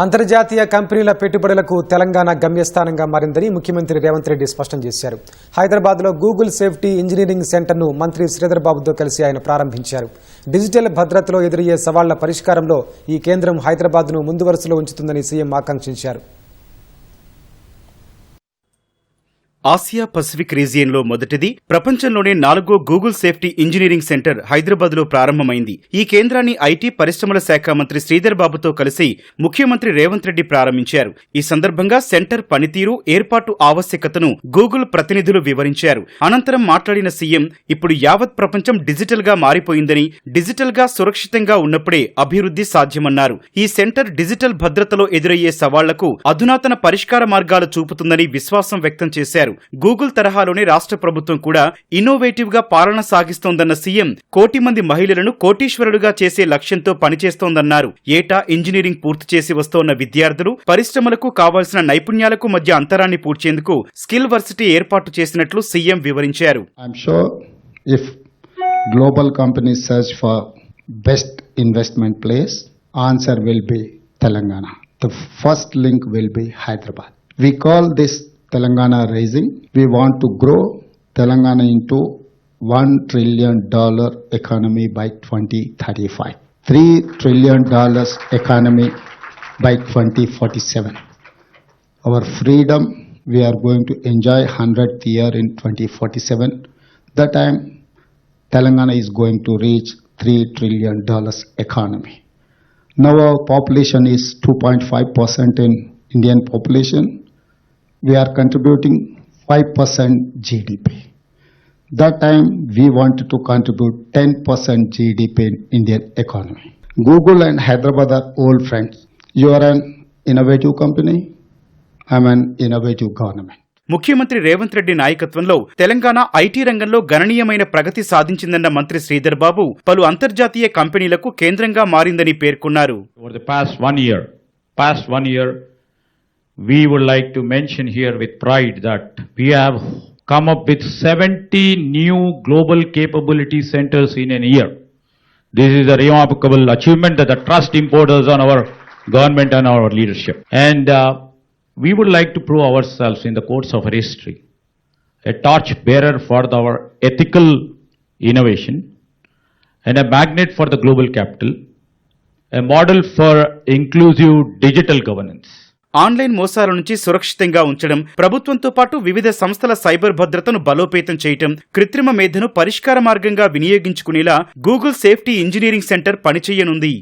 అంతర్జాతీయ కంపెనీల పెట్టుబడులకు తెలంగాణ గమ్యస్థానంగా మారిందని ముఖ్యమంత్రి రేవంత్ రెడ్డి స్పష్టం చేశారు. హైదరాబాద్లో గూగుల్ సేఫ్టీ ఇంజనీరింగ్ సెంటర్ను మంత్రి శ్రీధర్ బాబుతో కలిసి ఆయన ప్రారంభించారు. డిజిటల్ భద్రతలో ఎదురయ్యే సవాళ్ల పరిష్కారంలో ఈ కేంద్రం హైదరాబాద్ను ముందు వరుసలో ఉంచుతుందని సీఎం ఆకాంక్షించారు. ఆసియా పసిఫిక్ రీజియన్లో మొదటిది, ప్రపంచంలోనే 4వ గూగుల్ సేఫ్టీ ఇంజనీరింగ్ సెంటర్ హైదరాబాద్లో ప్రారంభమైంది. ఈ కేంద్రాన్ని ఐటీ పరిశ్రమల శాఖ మంత్రి శ్రీధర్ బాబుతో కలిసి ముఖ్యమంత్రి రేవంత్ రెడ్డి ప్రారంభించారు. ఈ సందర్భంగా సెంటర్ పనితీరు, ఏర్పాటు ఆవశ్యకతను గూగుల్ ప్రతినిధులు వివరించారు. అనంతరం మాట్లాడిన సీఎం, ఇప్పుడు యావత్ ప్రపంచం డిజిటల్ గా మారిపోయిందని, డిజిటల్ గా సురక్షితంగా ఉన్నప్పుడే అభివృద్ధి సాధ్యమన్నారు. ఈ సెంటర్ డిజిటల్ భద్రతలో ఎదురయ్యే సవాళ్లకు అధునాతన పరిష్కార మార్గాలు చూపుతుందని విశ్వాసం వ్యక్తం చేశారు. గూగుల్ తరహాలోనే రాష్ట్ర ప్రభుత్వం కూడా ఇన్నోవేటివ్ గా పాలన సాగిస్తోందన్న సీఎం, 1 కోటి మంది మహిళలను కోటీశ్వరులుగా చేసే లక్ష్యంతో పనిచేస్తోందన్నారు. ఏటా ఇంజనీరింగ్ పూర్తి చేసి వస్తోన్న విద్యార్థులు, పరిశ్రమలకు కావాల్సిన నైపుణ్యాలకు మధ్య అంతరాన్ని పూడ్చేందుకు స్కిల్ వర్సిటీ ఏర్పాటు చేసినట్లు సీఎం వివరించారు. I'm sure if global companies search for best investment place, answer will be Telangana. The first link will be Hyderabad. We call this Telangana Rising. We want to grow Telangana into $1 trillion economy by 2035. $3 trillion economy by 2047. Our freedom, we are going to enjoy 100th year in 2047. That time, Telangana is going to reach $3 trillion economy. Now our population is 2.5% in Indian population. We are contributing 5% GDP. That time we wanted to contribute 10% GDP in Indian economy. Google and Hyderabad are old friends. You are an innovative company. I am an innovative government. ముఖ్యమంత్రి రేవంత్ రెడ్డి నాయకత్వంలో Telangana IT రంగంలో గణనీయమైన ప్రగతి సాధించిందన్న మంత్రి శ్రీధర్ బాబు, పలు అంతర్జాతీయ కంపెనీలకు కేంద్రంగా మారిందని పేర్కొన్నారు. Over the past one year, we would like to mention here with pride that we have come up with 70 new global capability centers in a year. This is a remarkable achievement that the trust imposes on our government and our leadership. And we would like to prove ourselves in the course of history, a torch bearer for our ethical innovation and a magnet for the global capital, a model for inclusive digital governance. Online మోసాల నుంచి సురక్షితంగా ఉంచడం, ప్రభుత్వంతో పాటు వివిధ సంస్థల cyber భద్రతను బలోపేతం చేయటం, కృత్రిమ మేధను పరిష్కార మార్గంగా వినియోగించుకునేలా గూగుల్ సేఫ్టీ ఇంజనీరింగ్ సెంటర్ పనిచేయనుంది.